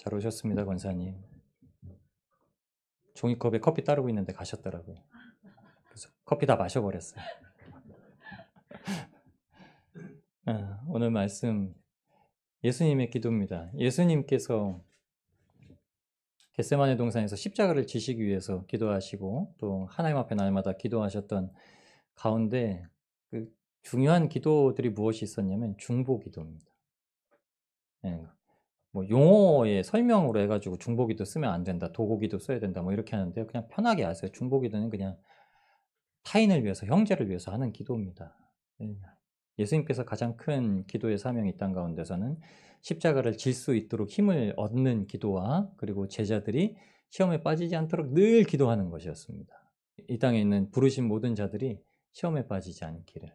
잘 오셨습니다, 권사님. 종이컵에 커피 따르고 있는데 가셨더라고요. 그래서 커피 다 마셔버렸어요. 오늘 말씀 예수님의 기도입니다. 예수님께서 겟세마네 동산에서 십자가를 지시기 위해서 기도하시고 또 하나님 앞에 날마다 기도하셨던 가운데 그 중요한 기도들이 무엇이 있었냐면 중보 기도입니다. 뭐 용어의 설명으로 해가지고 중보기도 쓰면 안 된다, 도고기도 써야 된다, 뭐 이렇게 하는데요. 그냥 편하게 아세요. 중보기도는 그냥 타인을 위해서, 형제를 위해서 하는 기도입니다. 예수님께서 가장 큰 기도의 사명이 있던 가운데서는 십자가를 질 수 있도록 힘을 얻는 기도와 그리고 제자들이 시험에 빠지지 않도록 늘 기도하는 것이었습니다. 이 땅에 있는 부르신 모든 자들이 시험에 빠지지 않기를.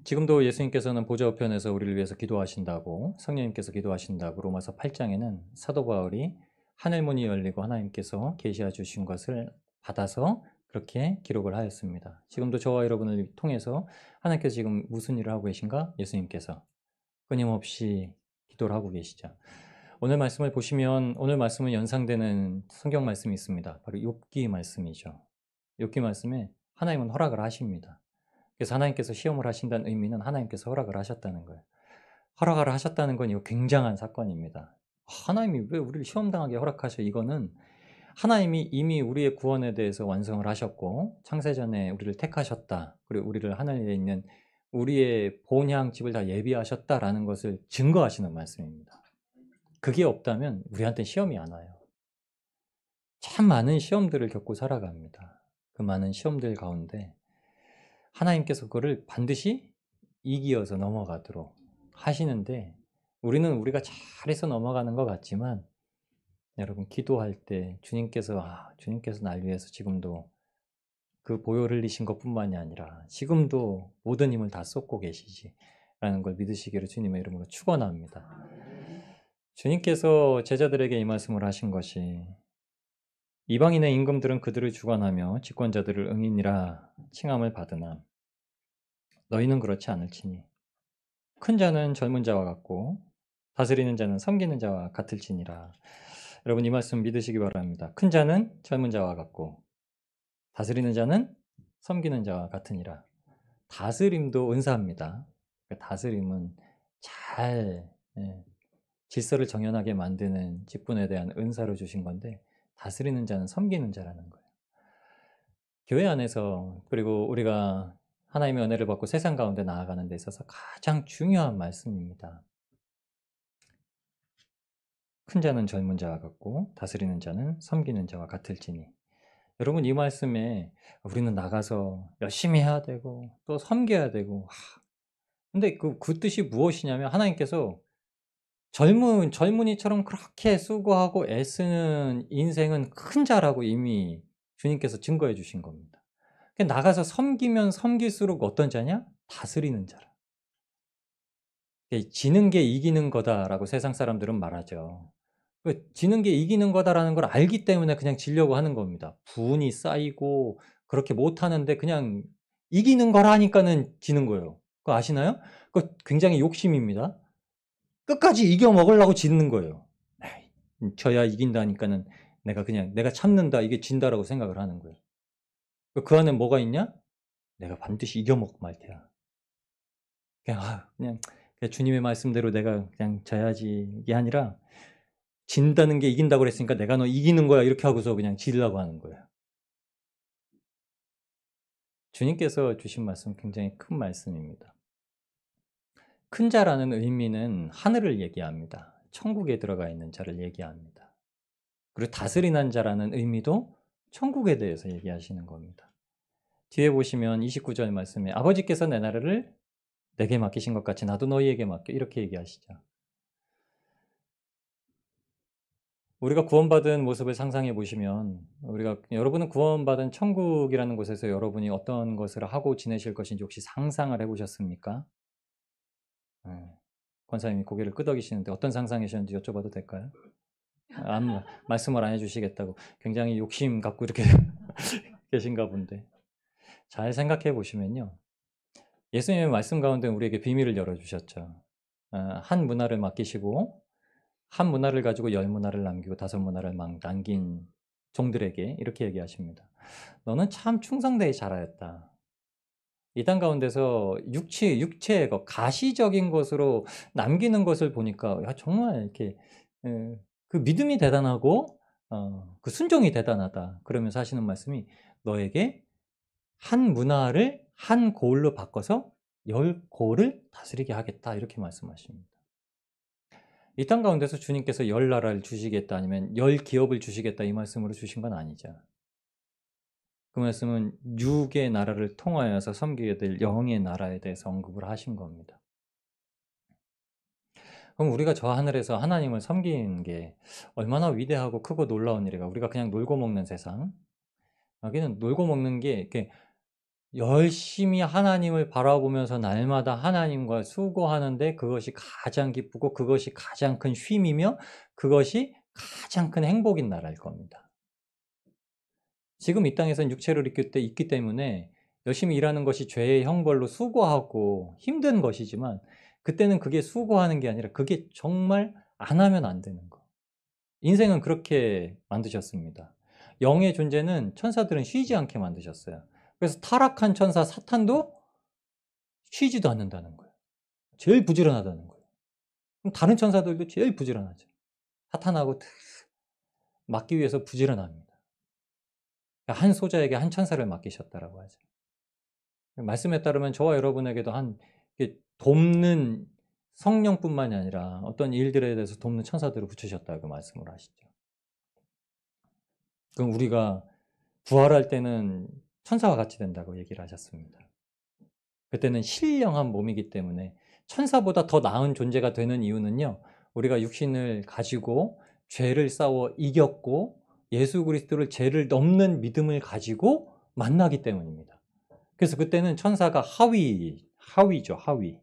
지금도 예수님께서는 보좌 우편에서 우리를 위해서 기도하신다고, 성령님께서 기도하신다고 로마서 8장에는 사도 바울이 하늘문이 열리고 하나님께서 계시해 주신 것을 받아서 그렇게 기록을 하였습니다. 지금도 저와 여러분을 통해서 하나님께서 지금 무슨 일을 하고 계신가? 예수님께서 끊임없이 기도를 하고 계시죠. 오늘 말씀을 보시면 오늘 말씀은 연상되는 성경 말씀이 있습니다. 바로 욥기 말씀이죠. 욥기 말씀에 하나님은 허락을 하십니다. 그래서 하나님께서 시험을 하신다는 의미는 하나님께서 허락을 하셨다는 거예요. 허락을 하셨다는 건 이거 굉장한 사건입니다. 하나님이 왜 우리를 시험당하게 허락하셔? 이거는 하나님이 이미 우리의 구원에 대해서 완성을 하셨고 창세전에 우리를 택하셨다. 그리고 우리를 하늘에 있는 우리의 본향 집을 다 예비하셨다라는 것을 증거하시는 말씀입니다. 그게 없다면 우리한테 시험이 안 와요. 참 많은 시험들을 겪고 살아갑니다. 그 많은 시험들 가운데 하나님께서 그거를 반드시 이기어서 넘어가도록 하시는데 우리는 우리가 잘해서 넘어가는 것 같지만 여러분 기도할 때 주님께서 날 위해서 지금도 그 보혈 흘리신 것뿐만이 아니라 지금도 모든 힘을 다 쏟고 계시지라는 걸 믿으시기를 주님의 이름으로 축원합니다. 주님께서 제자들에게 이 말씀을 하신 것이 이방인의 임금들은 그들을 주관하며 집권자들을 응인이라 칭함을 받으나 너희는 그렇지 않을지니 큰 자는 젊은 자와 같고 다스리는 자는 섬기는 자와 같을지니라. 여러분 이 말씀 믿으시기 바랍니다. 큰 자는 젊은 자와 같고 다스리는 자는 섬기는 자와 같으니라. 다스림도 은사입니다. 다스림은 잘 질서를 정연하게 만드는 직분에 대한 은사를 주신 건데 다스리는 자는 섬기는 자라는 거예요. 교회 안에서 그리고 우리가 하나님의 은혜를 받고 세상 가운데 나아가는 데 있어서 가장 중요한 말씀입니다. 큰 자는 젊은 자와 같고 다스리는 자는 섬기는 자와 같을지니. 여러분 이 말씀에 우리는 나가서 열심히 해야 되고 또 섬겨야 되고 근데 그 뜻이 무엇이냐면 하나님께서 젊은이처럼 그렇게 수고하고 애쓰는 인생은 큰 자라고 이미 주님께서 증거해 주신 겁니다. 나가서 섬기면 섬길수록 어떤 자냐? 다스리는 자라. 지는 게 이기는 거다라고 세상 사람들은 말하죠. 지는 게 이기는 거다라는 걸 알기 때문에 그냥 지려고 하는 겁니다. 분이 쌓이고 그렇게 못하는데 그냥 이기는 거라니까는 지는 거예요. 그거 아시나요? 그거 굉장히 욕심입니다. 끝까지 이겨 먹으려고 짓는 거예요. 져야 이긴다니까는 내가 참는다, 이게 진다라고 생각을 하는 거예요. 그 안에 뭐가 있냐? 내가 반드시 이겨 먹고 말 테야. 그냥 주님의 말씀대로 내가 그냥 져야지 이게 아니라 진다는 게 이긴다고 그랬으니까 내가 너 이기는 거야 이렇게 하고서 그냥 지려고 하는 거예요. 주님께서 주신 말씀 굉장히 큰 말씀입니다. 큰 자라는 의미는 하늘을 얘기합니다. 천국에 들어가 있는 자를 얘기합니다. 그리고 다스리는 자라는 의미도 천국에 대해서 얘기하시는 겁니다. 뒤에 보시면 29절 말씀에 아버지께서 내 나라를 내게 맡기신 것 같이 나도 너희에게 맡겨 이렇게 얘기하시죠. 우리가 구원받은 모습을 상상해 보시면 여러분은 구원받은 천국이라는 곳에서 여러분이 어떤 것을 하고 지내실 것인지 혹시 상상을 해보셨습니까? 권사님이 고개를 끄덕이시는데 어떤 상상이셨는지 여쭤봐도 될까요? 말씀을 안 해주시겠다고 굉장히 욕심 갖고 이렇게 계신가 본데 잘 생각해 보시면요. 예수님의 말씀 가운데 우리에게 비밀을 열어주셨죠. 한 문화를 맡기시고 한 문화를 가지고 10문화를 남기고 5문화를 남긴 종들에게 이렇게 얘기하십니다. 너는 참 충성되게 자라였다. 이 땅 가운데서 육체의 것, 가시적인 것으로 남기는 것을 보니까 야, 정말 이렇게 그 믿음이 대단하고 그 순종이 대단하다. 그러면서 하시는 말씀이 너에게 한 문화를 한 고을로 바꿔서 10고을을 다스리게 하겠다. 이렇게 말씀하십니다. 이 땅 가운데서 주님께서 10나라를 주시겠다 아니면 10기업을 주시겠다 이 말씀으로 주신 건 아니죠. 그 말씀은 육의 나라를 통하여서 섬기게 될 영의 나라에 대해서 언급을 하신 겁니다. 그럼 우리가 저 하늘에서 하나님을 섬기는 게 얼마나 위대하고 크고 놀라운 일이가. 우리가 그냥 놀고 먹는 세상. 여기는 놀고 먹는 게 이렇게 열심히 하나님을 바라보면서 날마다 하나님과 수고하는데 그것이 가장 기쁘고 그것이 가장 큰 쉼이며 그것이 가장 큰 행복인 나라일 겁니다. 지금 이 땅에서는 육체를 있기 때문에 열심히 일하는 것이 죄의 형벌로 수고하고 힘든 것이지만 그때는 그게 수고하는 게 아니라 그게 정말 안 하면 안 되는 거. 인생은 그렇게 만드셨습니다. 영의 존재는 천사들은 쉬지 않게 만드셨어요. 그래서 타락한 천사 사탄도 쉬지도 않는다는 거예요. 제일 부지런하다는 거예요. 그럼 다른 천사들도 제일 부지런하죠. 사탄하고 맞기 위해서 부지런합니다. 한 소자에게 한 천사를 맡기셨다라고 하죠. 말씀에 따르면 저와 여러분에게도 돕는 성령뿐만이 아니라 어떤 일들에 대해서 돕는 천사들을 붙이셨다고 말씀을 하시죠. 그럼 우리가 부활할 때는 천사와 같이 된다고 얘기를 하셨습니다. 그때는 신령한 몸이기 때문에 천사보다 더 나은 존재가 되는 이유는요. 우리가 육신을 가지고 죄를 싸워 이겼고 예수 그리스도를 죄를 넘는 믿음을 가지고 만나기 때문입니다. 그래서 그때는 천사가 하위죠, 하위.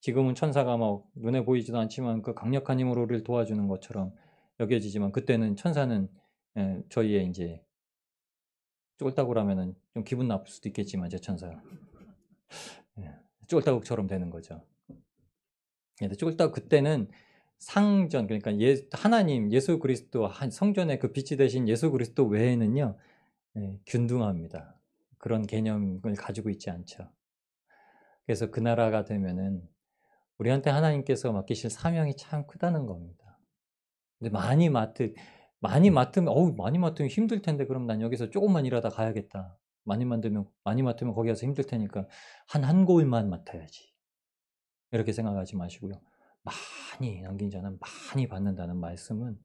지금은 천사가 막 눈에 보이지도 않지만 그 강력한 힘으로 우리를 도와주는 것처럼 여겨지지만 그때는 천사는 저희의 이제 쫄따구라면은 좀 기분 나쁠 수도 있겠지만 제 천사 쫄따구처럼 되는 거죠. 쫄따구 그때는 상전 그러니까 하나님 예수 그리스도 성전의 그 빛이 되신 예수 그리스도 외에는요 균등합니다. 그런 개념을 가지고 있지 않죠. 그래서 그 나라가 되면은 우리한테 하나님께서 맡기실 사명이 참 크다는 겁니다. 근데 많이 맡으면 힘들 텐데 그럼 난 여기서 조금만 일하다 가야겠다. 많이 맡으면 거기 가서 힘들 테니까 한 고을만 맡아야지. 이렇게 생각하지 마시고요. 많이 남긴 자는 많이 받는다는 말씀은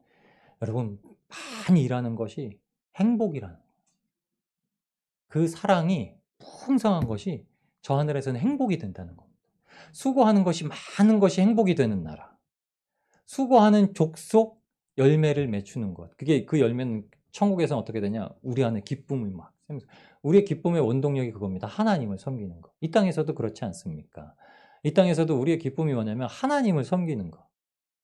여러분 많이 일하는 것이 행복이라는 거예요. 그 사랑이 풍성한 것이 저 하늘에서는 행복이 된다는 겁니다. 수고하는 것이 많은 것이 행복이 되는 나라. 수고하는 족속 열매를 맺추는 것. 그 열매는 천국에서는 어떻게 되냐? 우리 안에 기쁨을 우리의 기쁨의 원동력이 그겁니다. 하나님을 섬기는 것. 이 땅에서도 그렇지 않습니까? 이 땅에서도 우리의 기쁨이 뭐냐면 하나님을 섬기는 것.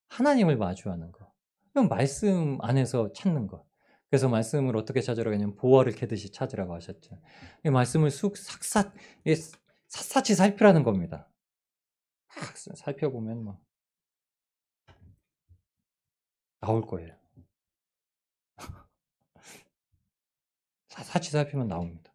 하나님을 마주하는 것. 그럼 말씀 안에서 찾는 것. 그래서 말씀을 어떻게 찾으라고 하냐면 보화를 캐듯이 찾으라고 하셨죠. 이 말씀을 샅샅이 살피라는 겁니다. 막 살펴보면 막 나올 거예요. 샅샅이 살피면 나옵니다.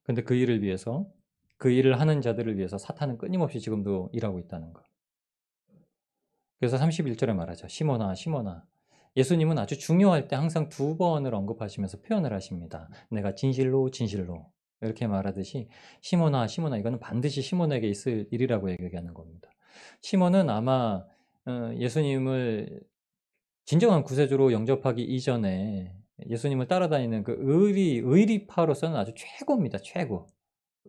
근데 그 일을 위해서 그 일을 하는 자들을 위해서 사탄은 끊임없이 지금도 일하고 있다는 거. 그래서 31절에 말하죠. 시몬아 시몬아 예수님은 아주 중요할 때 항상 2번을 언급하시면서 표현을 하십니다. 내가 진실로 진실로 이렇게 말하듯이 시몬아 시몬아 이거는 반드시 시몬에게 있을 일이라고 얘기하는 겁니다. 시몬은 아마 예수님을 진정한 구세주로 영접하기 이전에 예수님을 따라다니는 그 의리파로서는 아주 최고입니다. 최고.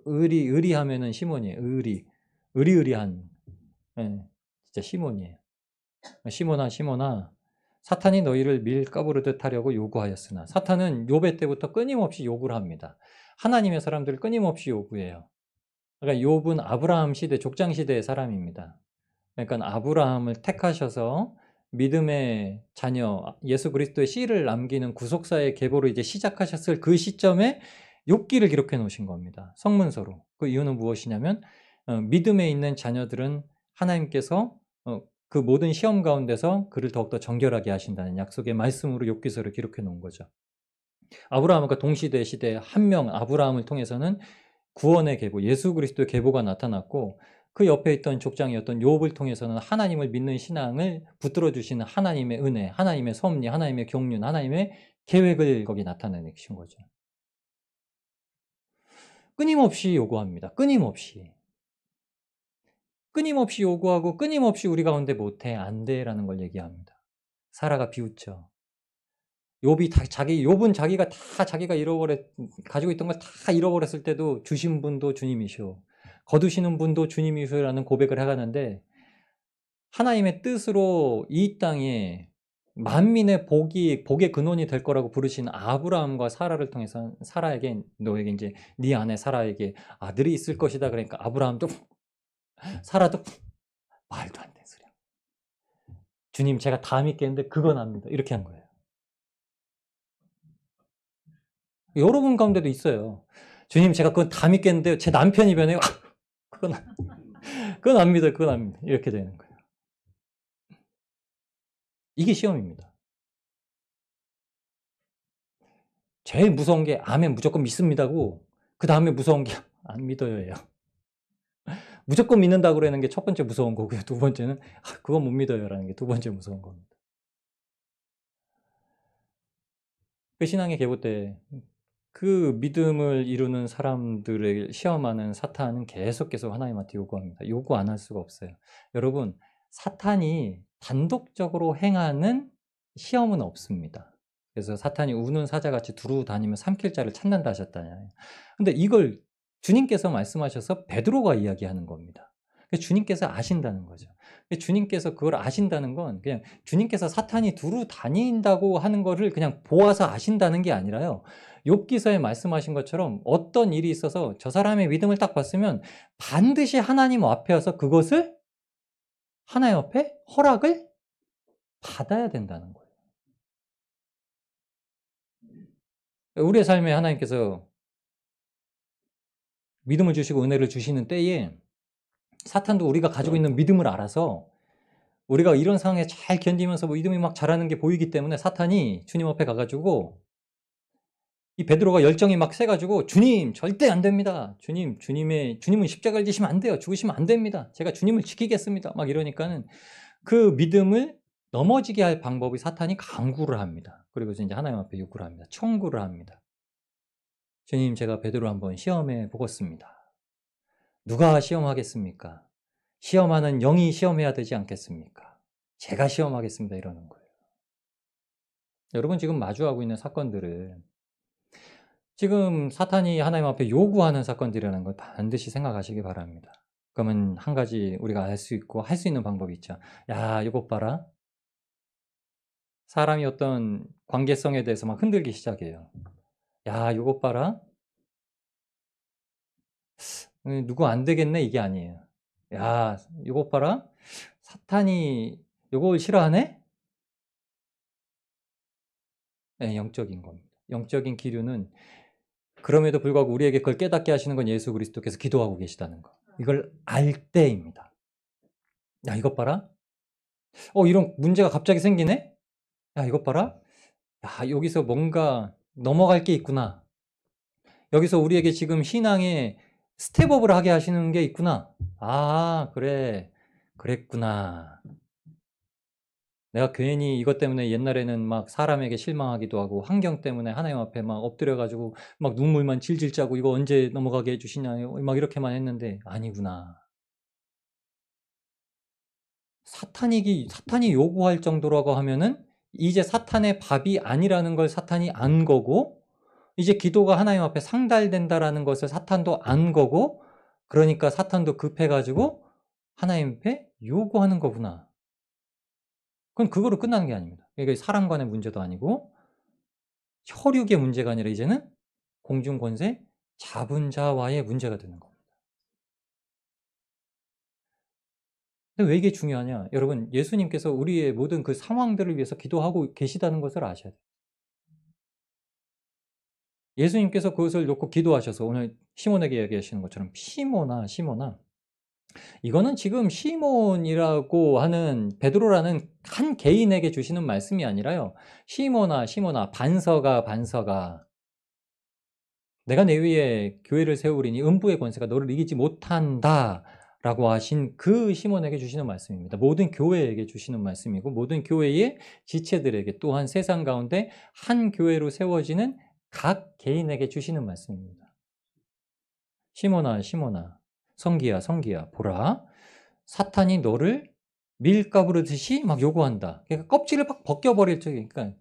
의리하면은 시몬이에요. 의리한 진짜 시몬이에요. 시몬아 시몬아 사탄이 너희를 밀가부르듯 하려고 요구하였으나 사탄은 욥의 때부터 끊임없이 요구를 합니다. 하나님의 사람들을 끊임없이 요구해요. 그러니까 욥은 아브라함 시대 족장 시대의 사람입니다. 그러니까 아브라함을 택하셔서 믿음의 자녀 예수 그리스도의 씨를 남기는 구속사의 계보를 이제 시작하셨을 그 시점에 욥기를 기록해 놓으신 겁니다. 성문서로. 그 이유는 무엇이냐면 믿음에 있는 자녀들은 하나님께서 그 모든 시험 가운데서 그를 더욱더 정결하게 하신다는 약속의 말씀으로 욥기서를 기록해 놓은 거죠. 아브라함과 동시대 시대 한 명 아브라함을 통해서는 구원의 계보, 예수 그리스도의 계보가 나타났고 그 옆에 있던 족장이었던 욥을 통해서는 하나님을 믿는 신앙을 붙들어 주시는 하나님의 은혜, 하나님의 섭리, 하나님의 경륜, 하나님의 계획을 거기 나타내신 거죠. 끊임없이 요구합니다. 끊임없이. 끊임없이 요구하고 끊임없이 우리 가운데 못해, 안 돼라는 걸 얘기합니다. 사라가 비웃죠. 욥은 자기가 다 자기가 가지고 있던 걸 다 잃어버렸을 때도 주신 분도 주님이시오. 거두시는 분도 주님이시오라는 고백을 해가는데 하나님의 뜻으로 이 땅에 만민의 복의 근원이 될 거라고 부르신 아브라함과 사라를 통해서 사라에게 너에게 이제 네 아내 사라에게 아들이 있을 것이다. 그러니까 아브라함도 사라도 말도 안 되는 소리야. 주님 제가 다 믿겠는데 그건 안 믿어. 이렇게 한 거예요. 여러분 가운데도 있어요. 주님 제가 그건 다 믿겠는데 제 남편이 변해요. 그건 안 믿어요. 그건 안 믿어요. 이렇게 되는 거예요. 이게 시험입니다. 제일 무서운 게 아멘 무조건 믿습니다고 그 다음에 무서운 게 안 믿어요예요. 무조건 믿는다고 그러는 게 첫 번째 무서운 거고요. 두 번째는 그건 못 믿어요라는 게 두 번째 무서운 겁니다. 그 신앙의 계보 때 그 믿음을 이루는 사람들을 시험하는 사탄은 계속 하나님한테 요구합니다. 요구 안 할 수가 없어요. 여러분, 사탄이 단독적으로 행하는 시험은 없습니다. 그래서 사탄이 우는 사자같이 두루 다니며 삼킬 자를 찾는다 하셨잖아요. 근데 이걸 주님께서 말씀하셔서 베드로가 이야기하는 겁니다. 주님께서 아신다는 거죠. 주님께서 그걸 아신다는 건 그냥 주님께서 사탄이 두루 다닌다고 하는 거를 그냥 보아서 아신다는 게 아니라요. 욥기서에 말씀하신 것처럼 어떤 일이 있어서 저 사람의 믿음을 딱 봤으면 반드시 하나님 앞에 와서 그것을 하나님 앞에 허락을 받아야 된다는 거예요. 우리의 삶에 하나님께서 믿음을 주시고 은혜를 주시는 때에 사탄도 우리가 가지고 있는 믿음을 알아서 우리가 이런 상황에 잘 견디면서 믿음이 막 자라는 게 보이기 때문에 사탄이 주님 앞에 가가지고 이 베드로가 열정이 막 세가지고 주님 절대 안 됩니다. 주님은 십자가를 지시면 안 돼요. 죽으시면 안 됩니다. 제가 주님을 지키겠습니다. 막 이러니까는 그 믿음을 넘어지게 할 방법이 사탄이 강구를 합니다. 그리고 이제 하나님 앞에 요구를 합니다. 청구를 합니다. 주님 제가 베드로 한번 시험해 보겠습니다. 누가 시험하겠습니까? 시험하는 영이 시험해야 되지 않겠습니까? 제가 시험하겠습니다. 이러는 거예요. 여러분 지금 마주하고 있는 사건들을 지금 사탄이 하나님 앞에 요구하는 사건들이라는 걸 반드시 생각하시기 바랍니다. 그러면 한 가지 우리가 알 수 있고 할 수 있는 방법이 있죠. 야, 이것 봐라. 사람이 어떤 관계성에 대해서 막 흔들기 시작해요. 야, 이것 봐라. 누구 안 되겠네 이게 아니에요. 야, 이것 봐라. 사탄이 이걸 싫어하네? 네, 영적인 겁니다. 영적인 기류는 그럼에도 불구하고 우리에게 그걸 깨닫게 하시는 건 예수 그리스도께서 기도하고 계시다는 거. 이걸 알 때입니다. 야, 이것 봐라. 이런 문제가 갑자기 생기네? 야, 이것 봐라. 야, 여기서 뭔가 넘어갈 게 있구나. 여기서 우리에게 지금 신앙에 스텝업을 하게 하시는 게 있구나. 아, 그래. 그랬구나. 내가 괜히 이것 때문에 옛날에는 막 사람에게 실망하기도 하고 환경 때문에 하나님 앞에 막 엎드려가지고 막 눈물만 질질 짜고 이거 언제 넘어가게 해주시나요? 막 이렇게만 했는데 아니구나. 사탄이 요구할 정도라고 하면은 이제 사탄의 밥이 아니라는 걸 사탄이 안 거고 이제 기도가 하나님 앞에 상달된다라는 것을 사탄도 안 거고 그러니까 사탄도 급해가지고 하나님 앞에 요구하는 거구나. 그건 그거로 끝나는 게 아닙니다. 이게 사람 간의 문제도 아니고 혈육의 문제가 아니라 이제는 공중권세 잡은 자와의 문제가 되는 겁니다. 근데 왜 이게 중요하냐? 여러분, 예수님께서 우리의 모든 그 상황들을 위해서 기도하고 계시다는 것을 아셔야 돼요. 예수님께서 그것을 놓고 기도하셔서 오늘 시몬에게 얘기하시는 것처럼 시몬아 이거는 지금 시몬이라고 하는 베드로라는 한 개인에게 주시는 말씀이 아니라요. 시몬아, 시몬아, 반서가 내가 내 위에 교회를 세우리니 음부의 권세가 너를 이기지 못한다 라고 하신 그 시몬에게 주시는 말씀입니다. 모든 교회에게 주시는 말씀이고 모든 교회의 지체들에게 또한 세상 가운데 한 교회로 세워지는 각 개인에게 주시는 말씀입니다. 시몬아, 시몬아, 성기야, 성기야, 보라. 사탄이 너를 밀가부르듯이 막 요구한다. 그러니까 껍질을 막 벗겨버릴 적에, 그러니까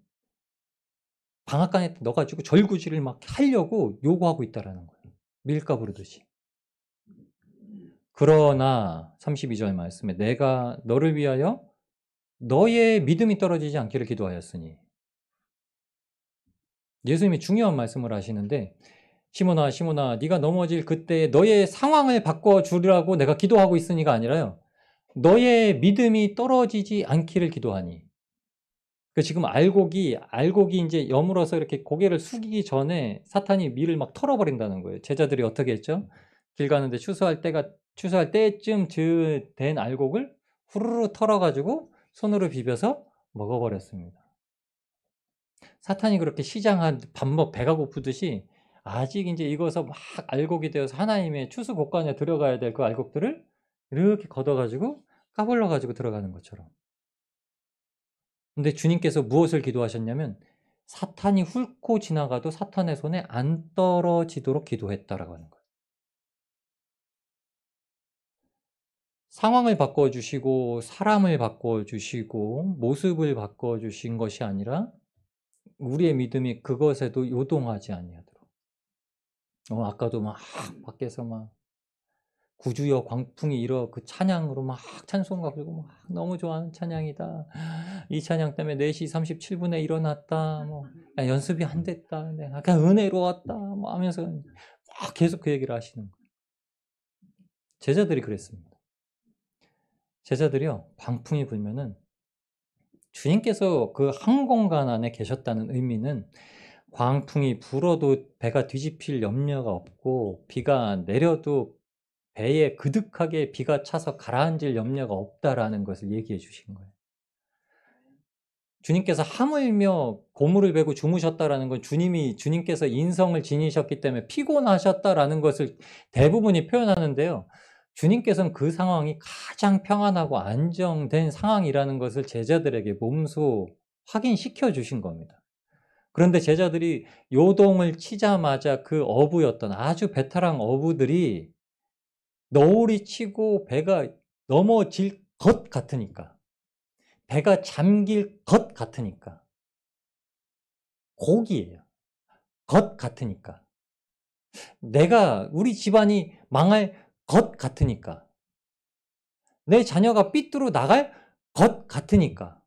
방앗간에 넣어가지고 절구질을 막 하려고 요구하고 있다라는 거예요. 밀가부르듯이. 그러나 32절 말씀에 내가 너를 위하여 너의 믿음이 떨어지지 않기를 기도하였으니. 예수님이 중요한 말씀을 하시는데 시몬아, 시몬아, 네가 넘어질 그때 너의 상황을 바꿔주려고 내가 기도하고 있으니가 아니라요. 너의 믿음이 떨어지지 않기를 기도하니. 그 지금 알곡이 이제 여물어서 이렇게 고개를 숙이기 전에 사탄이 밀을 막 털어버린다는 거예요. 제자들이 어떻게 했죠? 길 가는데 추수할 때쯤 된 알곡을 후루루 털어가지고 손으로 비벼서 먹어버렸습니다. 사탄이 그렇게 시장한 배가 고프듯이 아직 이제 익어서 막 알곡이 되어서 하나님의 추수 곡간에 들어가야 될 그 알곡들을 이렇게 걷어가지고 까불러가지고 들어가는 것처럼. 근데 주님께서 무엇을 기도하셨냐면 사탄이 훑고 지나가도 사탄의 손에 안 떨어지도록 기도했다라고 하는 거예요. 상황을 바꿔주시고 사람을 바꿔주시고 모습을 바꿔주신 것이 아니라 우리의 믿음이 그것에도 요동하지 아니하도록. 아까도 막 밖에서 막 구주여 광풍이 일어 그 찬양으로 막 찬송가 부르고 막 너무 좋아하는 찬양이다. 이 찬양 때문에 4시 37분에 일어났다. 뭐 야, 연습이 안 됐다. 약간 은혜로웠다. 뭐 하면서 막 계속 그 얘기를 하시는 거예요. 제자들이 그랬습니다. 제자들이요. 광풍이 불면은 주님께서 그 항공간 안에 계셨다는 의미는 광풍이 불어도 배가 뒤집힐 염려가 없고 비가 내려도 배에 그득하게 비가 차서 가라앉을 염려가 없다라는 것을 얘기해 주신 거예요. 주님께서 하물며 고물을 베고 주무셨다라는 건 주님께서 인성을 지니셨기 때문에 피곤하셨다라는 것을 대부분이 표현하는데요. 주님께서는 그 상황이 가장 평안하고 안정된 상황이라는 것을 제자들에게 몸소 확인시켜 주신 겁니다. 그런데 제자들이 요동을 치자마자 그 어부였던 아주 베테랑 어부들이 너울이 치고 배가 넘어질 것 같으니까, 배가 잠길 것 같으니까, 고기예요. 것 같으니까. 우리 집안이 망할 것 같으니까. 내 자녀가 삐뚤어 나갈 것 같으니까.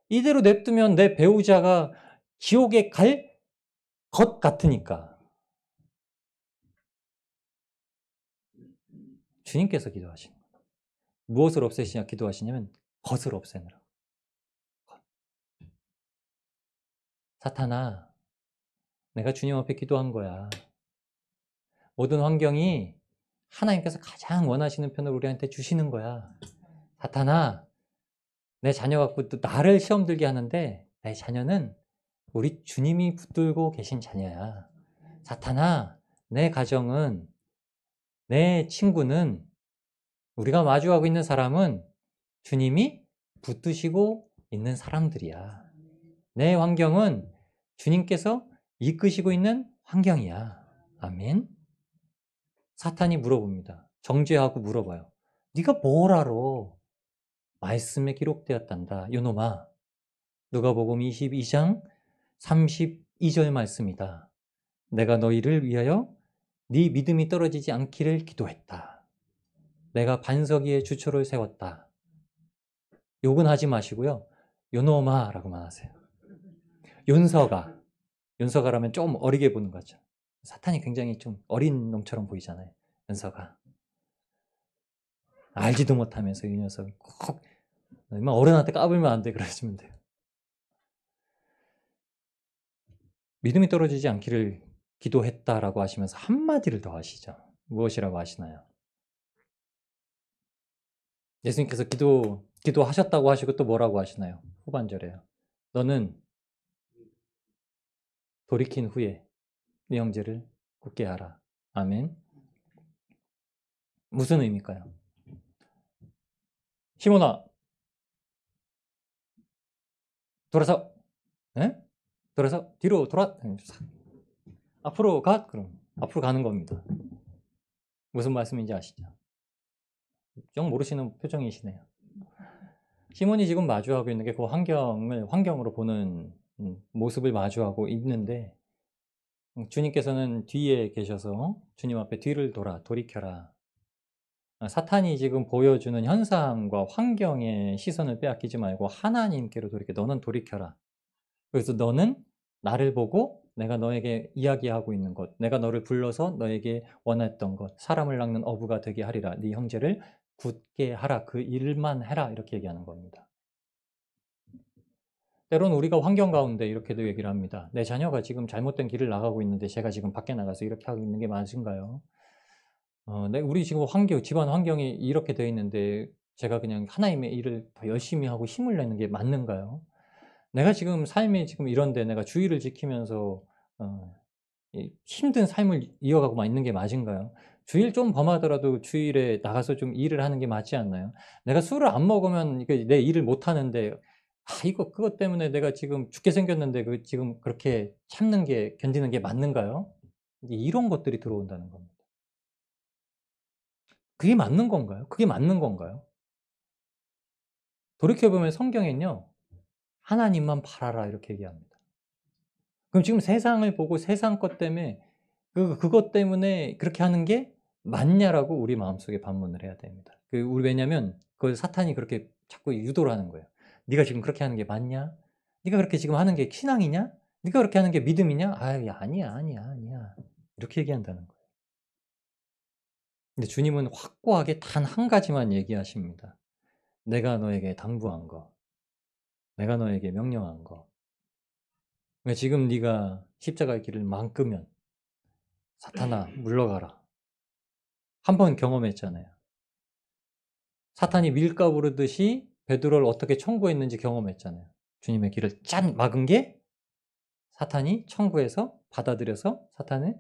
이대로 냅두면 내 배우자가 지옥에 갈 것 같으니까. 주님께서 기도하시는 거예요. 무엇을 없애시냐 기도하시냐면 것을 없애느라고. 사탄아, 내가 주님 앞에 기도한 거야. 모든 환경이 하나님께서 가장 원하시는 편을 우리한테 주시는 거야. 사탄아, 내 자녀 갖고 또 나를 시험 들게 하는데 내 자녀는 우리 주님이 붙들고 계신 자녀야. 사탄아, 내 가정은, 내 친구는, 우리가 마주하고 있는 사람은 주님이 붙드시고 있는 사람들이야. 내 환경은 주님께서 이끄시고 있는 환경이야. 아멘. 사탄이 물어봅니다. 정죄하고 물어봐요. 네가 뭘 알아? 말씀에 기록되었단다. 요놈아. 누가복음 22장 32절 말씀이다. 내가 너희를 위하여 네 믿음이 떨어지지 않기를 기도했다. 내가 반석 위에 주초를 세웠다. 욕은 하지 마시고요. 요놈아 라고만 하세요. 윤서가라면 좀 어리게 보는 거죠. 사탄이 굉장히 좀 어린 놈처럼 보이잖아요. 윤서가. 알지도 못하면서 이 녀석 꼭 어른한테 까불면 안 돼 그러시면 돼요. 믿음이 떨어지지 않기를 기도했다라고 하시면서 한마디를 더 하시죠. 무엇이라고 하시나요? 예수님께서 기도하셨다고 하시고 또 뭐라고 하시나요? 후반절에요. 너는 돌이킨 후에 네 형제를 굳게 하라. 아멘. 무슨 의미일까요? 시몬아, 돌아서. 예? 돌아서 뒤로 앞으로 가. 그럼 앞으로 가는 겁니다. 무슨 말씀인지 아시죠? 영 모르시는 표정이시네요. 시몬이 지금 마주하고 있는 게 그 환경으로 보는 모습을 마주하고 있는데, 주님께서는 뒤에 계셔서 주님 앞에 뒤를 돌이켜라. 사탄이 지금 보여주는 현상과 환경의 시선을 빼앗기지 말고 하나님께로 너는 돌이켜라. 그래서 너는 나를 보고 내가 너에게 이야기하고 있는 것, 내가 너를 불러서 너에게 원했던 것, 사람을 낚는 어부가 되게 하리라. 네 형제를 굳게 하라. 그 일만 해라. 이렇게 얘기하는 겁니다. 때론 우리가 환경 가운데 이렇게도 얘기를 합니다. 내 자녀가 지금 잘못된 길을 나가고 있는데 제가 지금 밖에 나가서 이렇게 하고 있는 게 맞은가요? 우리 지금 집안 환경이 이렇게 되어 있는데 제가 그냥 하나님의 일을 더 열심히 하고 힘을 내는 게 맞는가요? 내가 지금 삶이 지금 이런데 내가 주의를 지키면서 어, 힘든 삶을 이어가고만 있는 게 맞은가요? 주일 좀 범하더라도 주일에 나가서 좀 일을 하는 게 맞지 않나요? 내가 술을 안 먹으면 내 일을 못 하는데, 그것 때문에 내가 지금 죽게 생겼는데 지금 그렇게 견디는 게 맞는가요? 이런 것들이 들어온다는 겁니다. 그게 맞는 건가요? 그게 맞는 건가요? 돌이켜보면 성경엔요, 하나님만 바라라 이렇게 얘기합니다. 그럼 지금 세상을 보고 세상 것 때문에 그것 때문에 그렇게 하는 게 맞냐라고 우리 마음속에 반문을 해야 됩니다. 왜냐면 그걸 사탄이 그렇게 자꾸 유도를 하는 거예요. 네가 지금 그렇게 하는 게 맞냐? 네가 그렇게 지금 하는 게 신앙이냐? 네가 그렇게 하는 게 믿음이냐? 아니야, 아니야, 아니야. 이렇게 얘기한다는 거예요. 근데 주님은 확고하게 단 한 가지만 얘기하십니다. 내가 너에게 당부한 거, 내가 너에게 명령한 거. 그러니까 지금 네가 십자가의 길을 망끄면 사탄아 물러가라. 한 번 경험했잖아요. 사탄이 밀가부르듯이 베드로를 어떻게 청구했는지 경험했잖아요. 주님의 길을 짠 막은 게 사탄이 청구해서 받아들여서 사탄을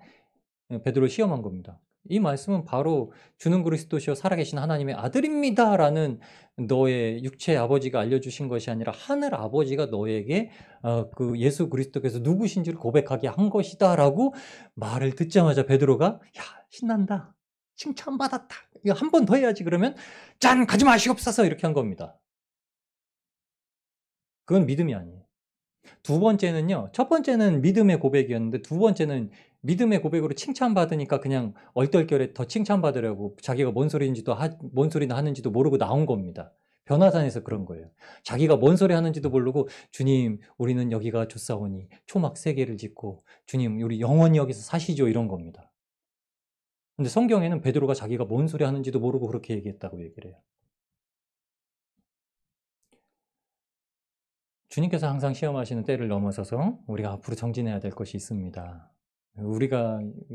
베드로를 시험한 겁니다. 이 말씀은 바로 주는 그리스도시요 살아계신 하나님의 아들입니다라는 너의 육체의 아버지가 알려주신 것이 아니라 하늘 아버지가 너에게 그 예수 그리스도께서 누구신지를 고백하게 한 것이다라고 말을 듣자마자 베드로가 야 신난다 칭찬받았다 이거 한 번 더 해야지 그러면 짠 가지 마시옵소서 이렇게 한 겁니다. 그건 믿음이 아니에요. 두 번째는요. 첫 번째는 믿음의 고백이었는데 두 번째는 믿음의 고백으로 칭찬받으니까 그냥 얼떨결에 더 칭찬받으려고 자기가 뭔 소리나 하는지도 모르고 나온 겁니다. 변화산에서 그런 거예요. 자기가 뭔 소리 하는지도 모르고 주님 우리는 여기가 좋사오니 초막 3개를 짓고 주님 우리 영원히 여기서 사시죠 이런 겁니다. 근데 성경에는 베드로가 자기가 뭔 소리 하는지도 모르고 그렇게 얘기했다고 얘기를 해요. 주님께서 항상 시험하시는 때를 넘어서서 우리가 앞으로 정진해야 될 것이 있습니다.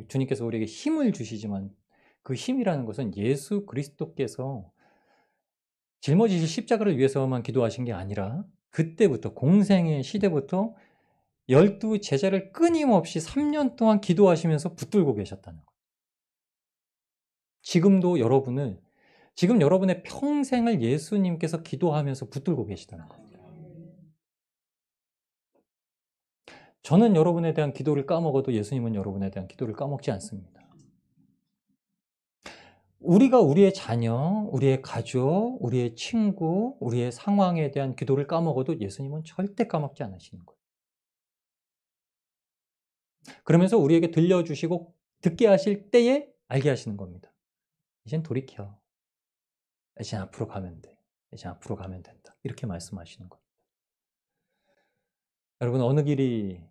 주님께서 우리에게 힘을 주시지만 그 힘이라는 것은 예수 그리스도께서 짊어지실 십자가를 위해서만 기도하신 게 아니라 그때부터 공생의 시대부터 12 제자를 끊임없이 3년 동안 기도하시면서 붙들고 계셨다는 거예요. 지금 여러분의 평생을 예수님께서 기도하면서 붙들고 계시다는 거예요. 저는 여러분에 대한 기도를 까먹어도 예수님은 여러분에 대한 기도를 까먹지 않습니다. 우리가 우리의 자녀, 우리의 가족, 우리의 친구, 우리의 상황에 대한 기도를 까먹어도 예수님은 절대 까먹지 않으시는 거예요. 그러면서 우리에게 들려주시고 듣게 하실 때에 알게 하시는 겁니다. 이젠 돌이켜. 이제 앞으로 가면 돼. 이제 앞으로 가면 된다. 이렇게 말씀하시는 거예요. 여러분 어느 길이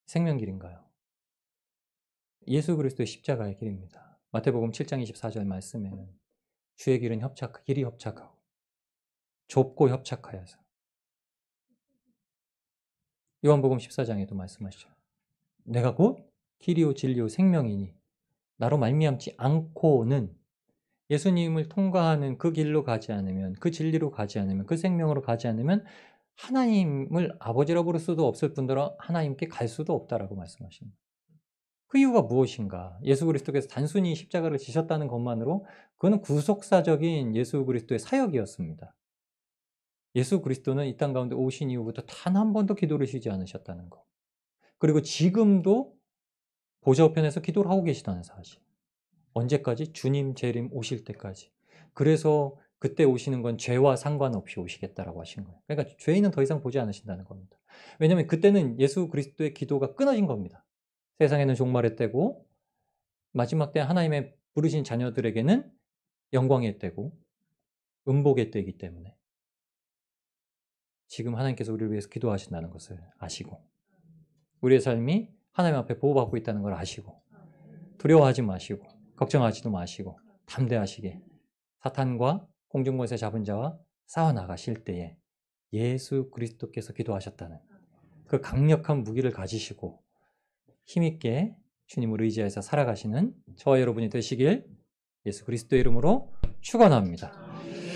생명길인가요? 예수 그리스도의 십자가의 길입니다. 마태복음 7장 24절 말씀에는 주의 길은 길이 협착하고 좁고 협착하여서 요한복음 14장에도 말씀하시죠. 내가 곧 길이요 진리요 생명이니 나로 말미암지 않고는 예수님을 통과하는 그 길로 가지 않으면, 그 진리로 가지 않으면, 그 생명으로 가지 않으면 하나님을 아버지라 부를 수도 없을 뿐더러 하나님께 갈 수도 없다라고 말씀하십니다. 그 이유가 무엇인가? 예수 그리스도께서 단순히 십자가를 지셨다는 것만으로 그거는 구속사적인 예수 그리스도의 사역이었습니다. 예수 그리스도는 이 땅 가운데 오신 이후부터 단 한 번도 기도를 쉬지 않으셨다는 것. 그리고 지금도 보좌 우편에서 기도를 하고 계시다는 사실. 언제까지? 주님 재림 오실 때까지. 그래서 그때 오시는 건 죄와 상관없이 오시겠다라고 하신 거예요. 그러니까 죄인은 더 이상 보지 않으신다는 겁니다. 왜냐하면 그때는 예수 그리스도의 기도가 끊어진 겁니다. 세상에는 종말의 때고 마지막 때 하나님의 부르신 자녀들에게는 영광의 때고 음복의 때이기 때문에 지금 하나님께서 우리를 위해서 기도하신다는 것을 아시고 우리의 삶이 하나님 앞에 보호받고 있다는 걸 아시고 두려워하지 마시고 걱정하지도 마시고 담대하시게 사탄과 공중권세 잡은 자와 싸워나가실 때에 예수 그리스도께서 기도하셨다는 그 강력한 무기를 가지시고 힘있게 주님을 의지해서 살아가시는 저와 여러분이 되시길 예수 그리스도의 이름으로 축원합니다.